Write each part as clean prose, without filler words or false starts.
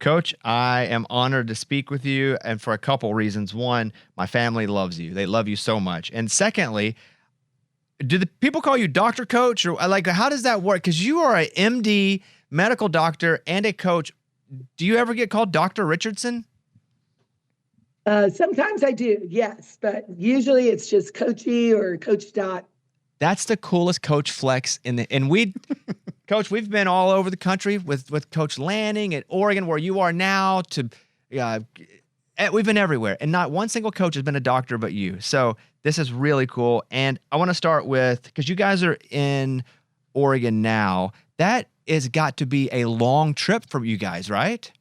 Coach, I am honored to speak with you, and for a couple reasons. One, my family loves you. They love you so much. And secondly, do the people call you Dr. Coach, or like how does that work? Because you are a MD, medical doctor, and a coach. Do you ever get called Dr. Richardson? Sometimes I do, yes, but usually it's just Coachy or Coach Dot. That's the coolest coach flex and we Coach, we've been all over the country with Coach Lanning at Oregon, where you are now, to we've been everywhere, and not one single coach has been a doctor but you. So this is really cool. And I want to start with, because you guys are in Oregon now, that has got to be a long trip for you guys, right?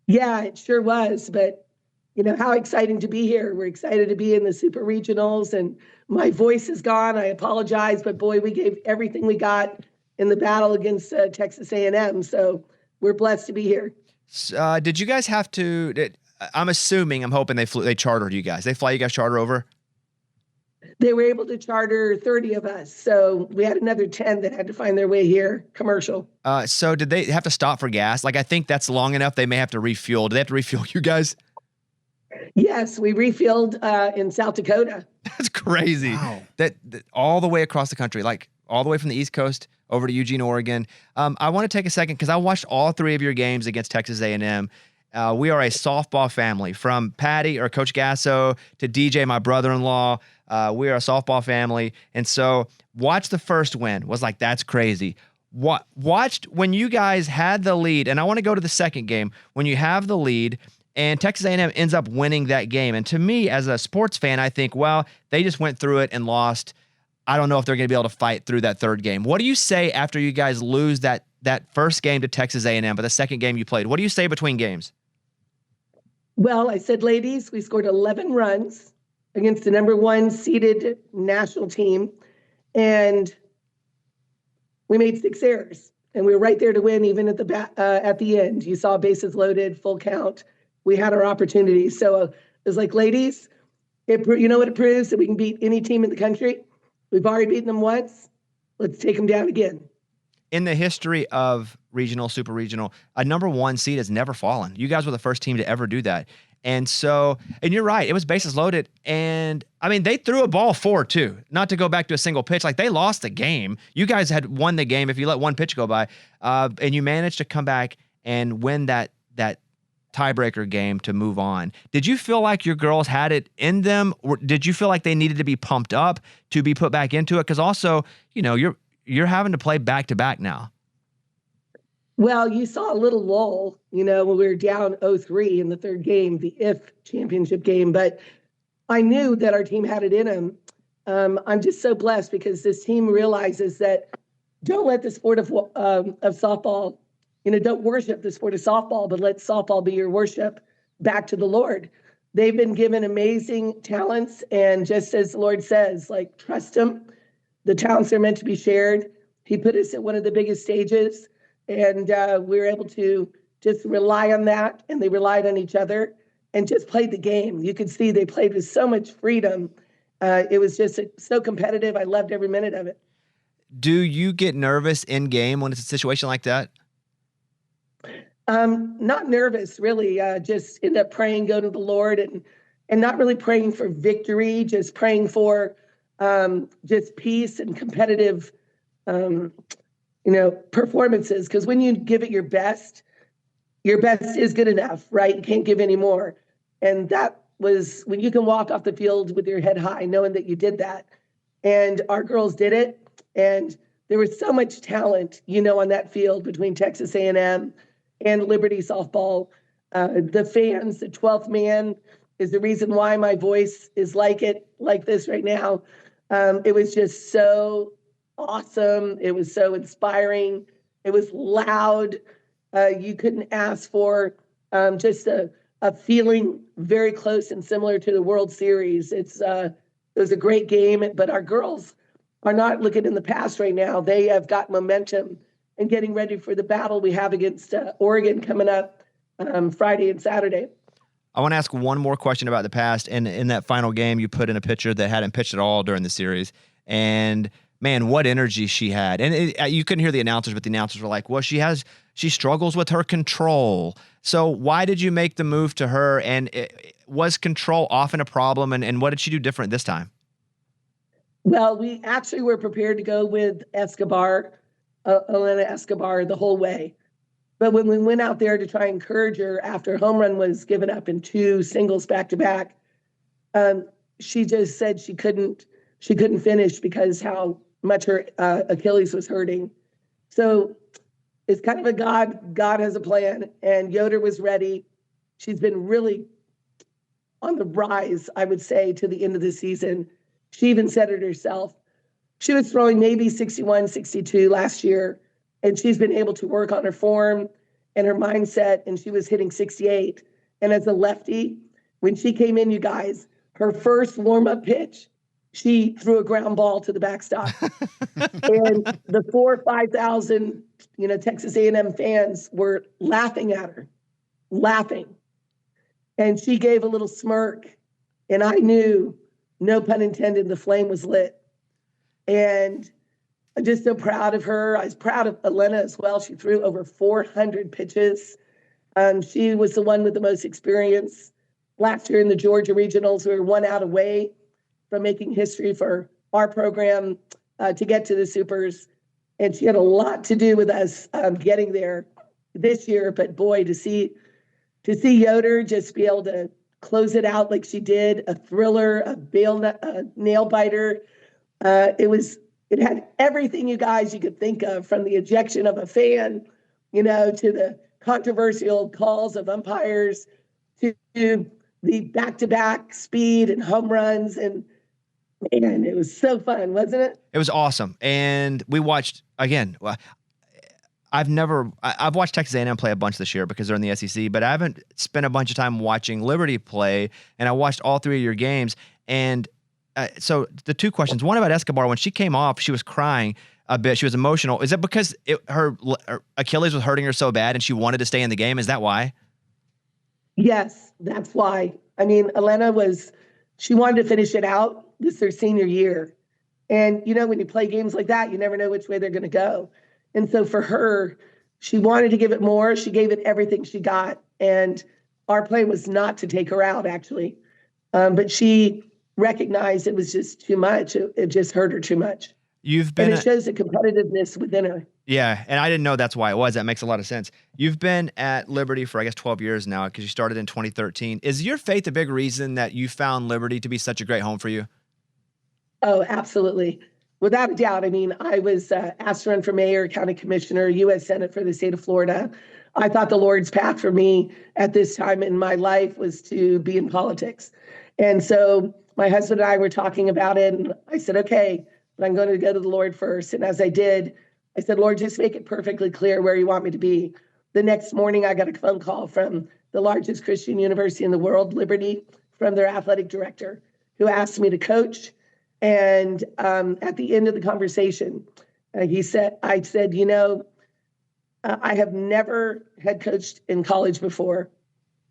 Yeah, it sure was. But you know, how exciting to be here. We're excited to be in the super regionals, and my voice is gone. I apologize, but boy, we gave everything we got in the battle against Texas A&M. So we're blessed to be here. Did you guys have to, I'm hoping they chartered you guys. They fly you guys charter over? They were able to charter 30 of us. So we had another 10 that had to find their way here, commercial. So did they have to stop for gas? Like, I think that's long enough. They may have to refuel. Do they have to refuel you guys? Yes, we refilled in South Dakota. That's crazy. Wow. That all the way across the country, like all the way from the East Coast over to Eugene, Oregon. I want to take a second because I watched all three of your games against Texas A&M. We are a softball family, from Patty or Coach Gasso to DJ, my brother-in-law. We are a softball family. And so watch the first win. Was like, that's crazy. Watched when you guys had the lead, and I want to go to the second game, when you have the lead and Texas A&M ends up winning that game. And to me, as a sports fan, I think, well, they just went through it and lost. I don't know if they're going to be able to fight through that third game. What do you say after you guys lose that first game to Texas A&M, but the second game you played? What do you say between games? Well, I said, ladies, we scored 11 runs against the number one seeded national team, and we made 6 errors, and we were right there to win even at the end. You saw bases loaded, full count. We had our opportunities. So it was like, ladies, you know what it proves? That we can beat any team in the country. We've already beaten them once. Let's take them down again. In the history of regional, super regional, a number one seed has never fallen. You guys were the first team to ever do that. And so, and you're right, it was bases loaded. And I mean, they threw a ball 4 too, not to go back to a single pitch. Like, they lost the game. You guys had won the game if you let one pitch go by. And you managed to come back and win that tiebreaker game to move on. Did you feel like your girls had it in them, or did you feel like they needed to be pumped up to be put back into it? Because also, you know, you're having to play back to back now. Well, you saw a little lull, you know, when we were down 0-3 in the third game, the IF championship game, but I knew that our team had it in them. I'm just so blessed because this team realizes that don't let the sport of softball, you know, don't worship the sport of softball, but let softball be your worship back to the Lord. They've been given amazing talents, and just as the Lord says, like, trust him. The talents are meant to be shared. He put us at one of the biggest stages, and we were able to just rely on that, and they relied on each other and just played the game. You could see they played with so much freedom. It was just so competitive. I loved every minute of it. Do you get nervous in game when it's a situation like that? Not nervous, really. Just end up praying, go to the Lord, and not really praying for victory, just praying for just peace and competitive, performances. Because when you give it your best is good enough, right? You can't give any more. And that was when you can walk off the field with your head high, knowing that you did that. And our girls did it. And there was so much talent, you know, on that field between Texas A&M and Liberty softball. The fans, the 12th man is the reason why my voice is like this right now. It was just so awesome. It was so inspiring. It was loud. You couldn't ask for just a feeling very close and similar to the World Series. It was a great game, but our girls are not looking in the past right now. They have got momentum and getting ready for the battle we have against Oregon coming up Friday and Saturday. I want to ask one more question about the past. And in that final game, you put in a pitcher that hadn't pitched at all during the series. And man, what energy she had. And you couldn't hear the announcers, but the announcers were like, well, she has She struggles with her control. So why did you make the move to her? And was control often a problem? And what did she do different this time? Well, we actually were prepared to go with Escobar, Elena Escobar, the whole way. But when we went out there to try and encourage her after home run was given up in 2 singles back to back, she just said she couldn't finish because how much her Achilles was hurting. So it's kind of a God has a plan, and Yoder was ready. She's been really on the rise, I would say, to the end of the season. She even said it herself. She was throwing maybe 61, 62 last year, and she's been able to work on her form and her mindset, and she was hitting 68. And as a lefty, when she came in, you guys, her first warm-up pitch, she threw a ground ball to the backstop. And the 4,000 or 5,000, Texas A&M fans were laughing at her, laughing. And she gave a little smirk, and I knew, no pun intended, the flame was lit. And I'm just so proud of her. I was proud of Elena as well. She threw over 400 pitches. She was the one with the most experience. Last year in the Georgia regionals, we were 1 out away from making history for our program to get to the Supers. And she had a lot to do with us getting there this year. But boy, to see Yoder just be able to close it out like she did, a thriller, a nail biter. It had everything, you guys, you could think of, from the ejection of a fan, to the controversial calls of umpires, to the back-to-back speed and home runs. And man, it was so fun, wasn't it? It was awesome. And we watched, again, I've watched Texas A&M play a bunch this year because they're in the SEC, but I haven't spent a bunch of time watching Liberty play, and I watched all 3 of your games. And so the 2 questions, one about Escobar, when she came off, she was crying a bit. She was emotional. Is it because her Achilles was hurting her so bad and she wanted to stay in the game? Is that why? Yes, that's why. I mean, Elena she wanted to finish it out. This is her senior year. And, when you play games like that, you never know which way they're going to go. And so for her, she wanted to give it more. She gave it everything she got. And our plan was not to take her out, actually. But she recognized it was just too much. It just hurt her too much. And it shows the competitiveness within her. Yeah, and I didn't know that's why it was. That makes a lot of sense. You've been at Liberty for, I guess, 12 years now because you started in 2013. Is your faith a big reason that you found Liberty to be such a great home for you? Oh, absolutely. Without a doubt. I mean, I was asked to run for mayor, county commissioner, U.S. Senate for the state of Florida. I thought the Lord's path for me at this time in my life was to be in politics. And so my husband and I were talking about it, and I said, okay, but I'm going to go to the Lord first. And as I did, I said, Lord, just make it perfectly clear where you want me to be. The next morning, I got a phone call from the largest Christian university in the world, Liberty, from their athletic director, who asked me to coach. And at the end of the conversation, I said, I have never head coached in college before.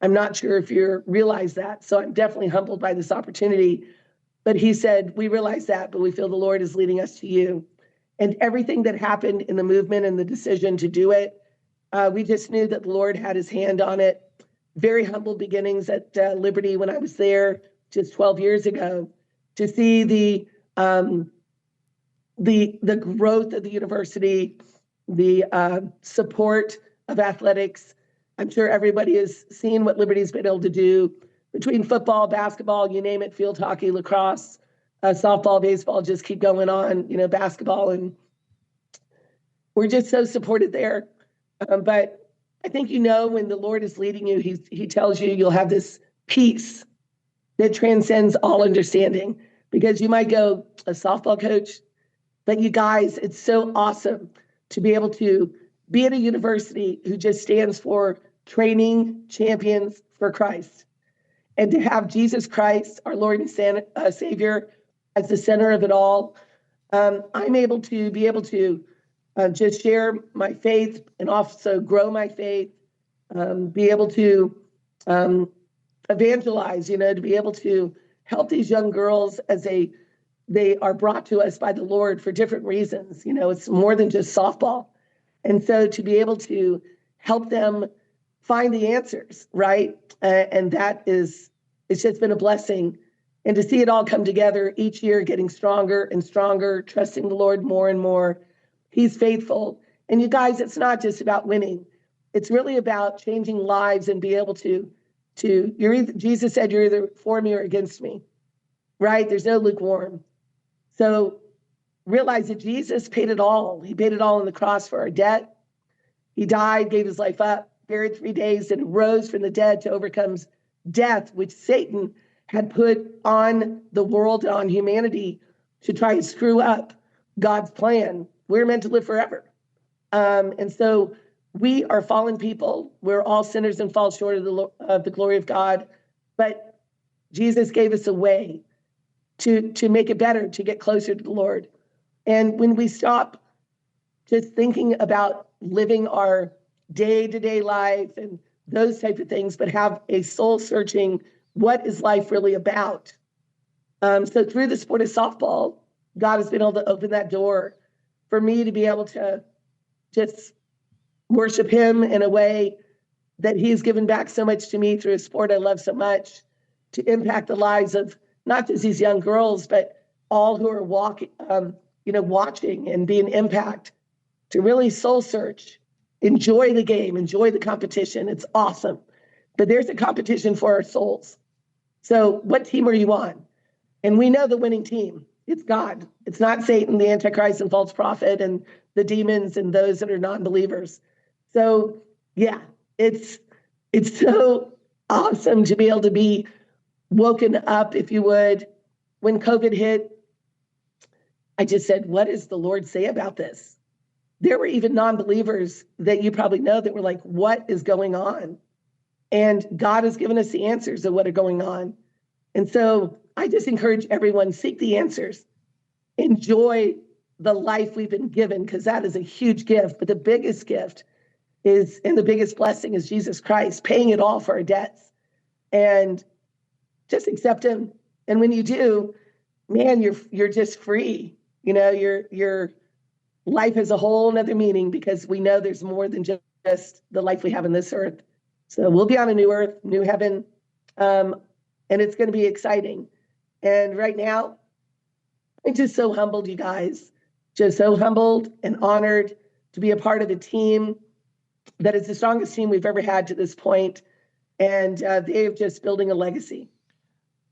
I'm not sure if you realize that. So I'm definitely humbled by this opportunity. But he said, we realize that, but we feel the Lord is leading us to you. And everything that happened in the movement and the decision to do it, we just knew that the Lord had his hand on it. Very humble beginnings at Liberty when I was there just 12 years ago. To see the growth of the university, the support of athletics. I'm sure everybody has seen what Liberty's been able to do between football, basketball, you name it, field hockey, lacrosse, softball, baseball, just keep going on, basketball. And we're just so supported there. But I think, when the Lord is leading you, he tells you you'll have this peace that transcends all understanding. Because you might go, a softball coach, but you guys, it's so awesome to be able to be at a university who just stands for training champions for Christ. And to have Jesus Christ, our Lord and Savior, as the center of it all. I'm able to just share my faith and also grow my faith, be able to evangelize, to be able to help these young girls as they are brought to us by the Lord for different reasons. It's more than just softball. And so to be able to help them find the answers, right? And that is, it's just been a blessing. And to see it all come together each year, getting stronger and stronger, trusting the Lord more and more. He's faithful. And you guys, it's not just about winning. It's really about changing lives and be able to Jesus said, you're either for me or against me, right? There's no lukewarm. So realize that Jesus paid it all. He paid it all on the cross for our debt. He died, gave his life up, buried 3 days, and rose from the dead to overcome death, which Satan had put on the world and on humanity to try and screw up God's plan. We're meant to live forever. And so we are fallen people. We're all sinners and fall short of the glory of God. But Jesus gave us a way to make it better, to get closer to the Lord. And when we stop just thinking about living our day-to-day life and those type of things, but have a soul-searching, what is life really about? So through the sport of softball, God has been able to open that door for me to be able to just worship him in a way that he's given back so much to me through a sport I love so much, to impact the lives of not just these young girls, but all who are watching and be an impact, to really soul search, enjoy the game, enjoy the competition. It's awesome. But there's a competition for our souls. So what team are you on? And we know the winning team. It's God. It's not Satan, the Antichrist and false prophet and the demons and those that are non-believers. So yeah, it's so awesome to be able to be woken up, if you would. When COVID hit, I just said, what does the Lord say about this? There were even non-believers that you probably know that were like, what is going on? And God has given us the answers of what are going on. And so I just encourage everyone, seek the answers. Enjoy the life we've been given, because that is a huge gift. But the biggest gift is, and the biggest blessing is Jesus Christ, paying it all for our debts. And just accept him. And when you do, man, you're just free. You know, your life has a whole nother meaning, because we know there's more than just the life we have in this earth. So we'll be on a new earth, new heaven, and it's going to be exciting. And right now, I'm just so humbled, you guys, just so humbled and honored to be a part of a team that is the strongest team we've ever had to this point. And they are just building a legacy.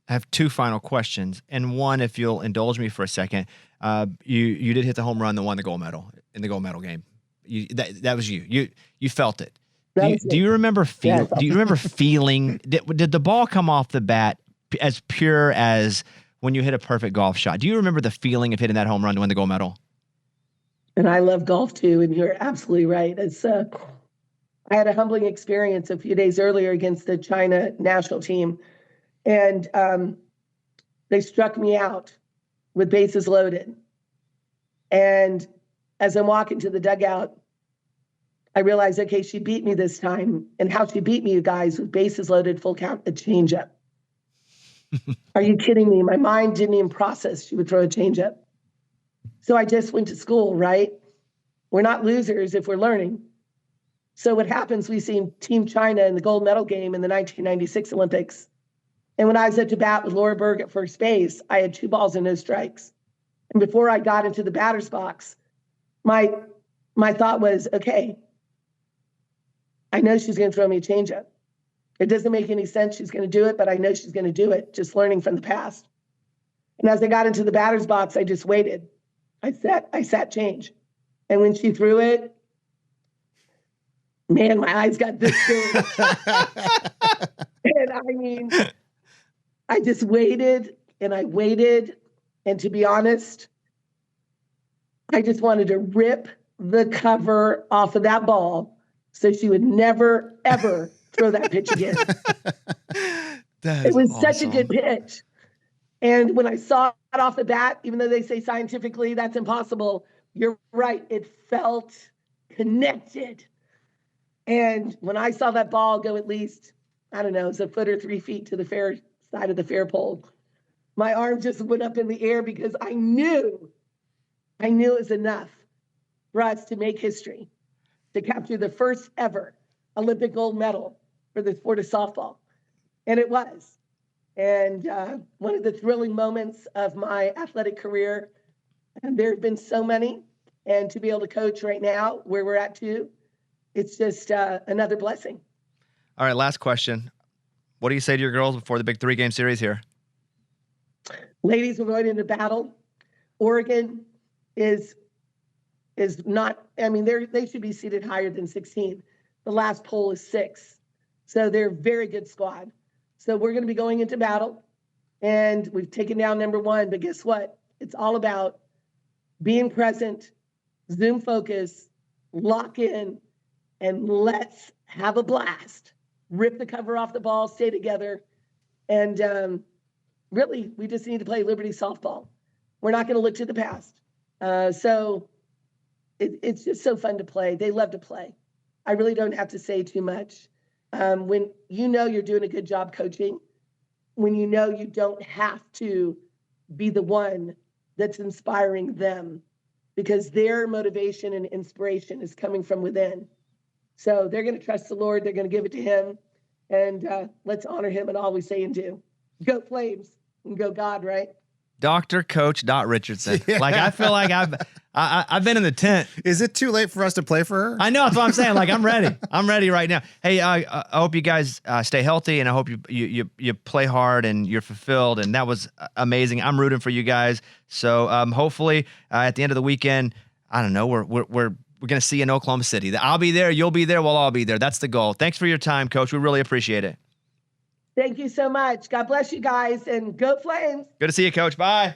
I have two final questions, and one, if you'll indulge me for a second, you did hit the home run that won the gold medal in the gold medal game. That was you. You felt it. Do you remember Do you remember feeling? Did the ball come off the bat as pure as when you hit a perfect golf shot? Do you remember the feeling of hitting that home run to win the gold medal? And I love golf too, and you're absolutely right. It's I had a humbling experience a few days earlier against the China national team. And they struck me out with bases loaded. And as I'm walking to the dugout, I realized, okay, she beat me this time. And how she beat me, you guys, with bases loaded, full count, a changeup. Are you kidding me? My mind didn't even process she would throw a changeup. So I just went to school, right? We're not losers if we're learning. So what happens, we see Team China in the gold medal game in the 1996 Olympics. And when I was at the bat with Laura Berg at first base, I had 2 balls and no strikes. And before I got into the batter's box, my thought was, okay, I know she's going to throw me a changeup. It doesn't make any sense she's going to do it, but I know she's going to do it, just learning from the past. And as I got into the batter's box, I just waited. I sat change. And when she threw it, man, my eyes got this big. And I mean, I just waited and I waited. And to be honest, I just wanted to rip the cover off of that ball so she would never, ever throw that pitch again. It was awesome. Such a good pitch. And when I saw it off the bat, even though they say scientifically that's impossible, you're right. It felt connected. And when I saw that ball go at least, I don't know, it's a foot or 3 feet to the fair side of the fair pole, my arm just went up in the air, because I knew it was enough for us to make history. to capture the first ever Olympic gold medal for the sport of softball. And it was. And one of the thrilling moments of my athletic career, and there have been so many, and to be able to coach right now where we're at too, it's just another blessing. All right, last question. What do you say to your girls before the big 3-game series here? Ladies, we're going into battle. Oregon is not, I mean, they should be seated higher than 16. The last poll is 6. So they're a very good squad. So we're going to be going into battle, and we've taken down number 1. But guess what? It's all about being present, Zoom focus, lock in, and let's have a blast. Rip the cover off the ball, stay together. And really, we just need to play Liberty softball. We're not going to look to the past. So it's just so fun to play. They love to play. I really don't have to say too much. When you know you're doing a good job coaching, when you know you don't have to be the one that's inspiring them, because their motivation and inspiration is coming from within. So they're going to trust the Lord. They're going to give it to him. And let's honor him in all we say and do. Go Flames and go God, right? Dr. Coach Richardson. Yeah. Like, I feel like I've been in the tent. Is it too late for us to play for her? I know, that's what I'm saying. Like, I'm ready. I'm ready right now. Hey, I hope you guys stay healthy, and I hope you play hard and you're fulfilled. And that was amazing. I'm rooting for you guys. So hopefully at the end of the weekend, I don't know, we're going to see you in Oklahoma City. I'll be there. You'll be there. We'll all be there. That's the goal. Thanks for your time, Coach. We really appreciate it. Thank you so much. God bless you guys, and go Flames. Good to see you, Coach. Bye.